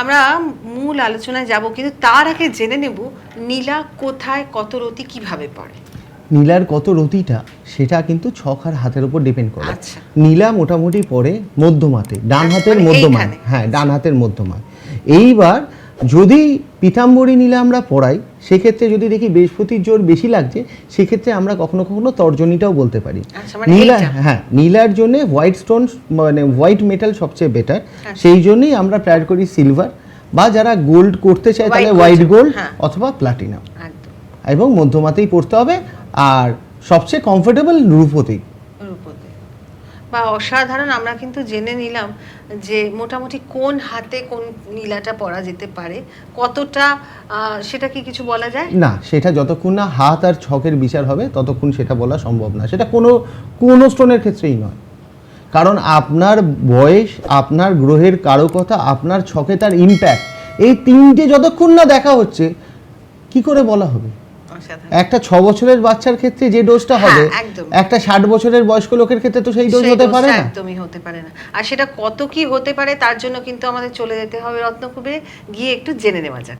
আমরা মূল আলোচনায় যাব, কিন্তু তার আগে জেনে নেব নীলা কোথায় কত রতি কিভাবে পড়ে। নীলার কত রতিটা সেটা কিন্তু ছক আর হাতের উপর ডিপেন্ড করে। আচ্ছা। নীলা মোটামুটি পড়ে মধ্যমাতে, ডান আচ্ছা, হাতের মানে মধ্যমায়। এইখানে। হ্যাঁ, ডান হাতের মধ্যমায়। এইবার যদি পীতাম্বরী নীলা আমরা পড়াই, সেক্ষেত্রে যদি দেখি বৃহস্পতির জোর বেশি লাগছে, সেক্ষেত্রে আমরা কখনো কখনো তর্জনীটাও বলতে পারি। আচ্ছা, মানে নীলা, এইটা। হ্যাঁ, নীলার জন্য হোয়াইট স্টোন মানে হোয়াইট মেটাল সবচেয়ে বেটার। আচ্ছা। সেই জন্যই আমরা প্রেয়ার করি সিলভার, বা যারা গোল্ড করতে চায় তাহলে White হোয়াইট gold, গোল্ড হ্যাঁ। অথবা প্লাটিনাম, একদম এবং মধ্যমাতেই পড়তে হবে। আর সবচেয়ে কমফোর্টেবল রূপতি। রূপতে বা অসাধারণ। আমরা কিন্তু জেনে নিলাম যে মোটামুটি কোন হাতে কোন নীলাটা পরা যেতে পারে, কতটা সেটা কি কিছু বলা যায়? না, সেটা যতক্ষণ না হাত আর ছকের বিচার হবে ততক্ষণ সেটা বলা সম্ভব না। সেটা কোনো স্টোনের ক্ষেত্রেই নয়, কারণ আপনার বয়স, আপনার গ্রহের কারকতা, আপনার ছকে তার ইমপ্যাক্ট, এই তিনটে যতক্ষণ না দেখা হচ্ছে কি করে বলা হবে? অসাধারণ। একটা 6 বছরের বাচ্চার ক্ষেত্রে যে ডোজটা হবে, হ্যাঁ, একদম। একটা 60 বছরের বয়স্ক লোকের ক্ষেত্রে তো সেই ডোজ সেই হতে পারে দোষটা না। একদমই হতে পারে না। আর সেটা কত কি হতে পারে তার জন্য কিন্তু আমাদের চলে যেতে হবে রত্নকুবেরে, গিয়ে একটু জেনে নেওয়া যাক।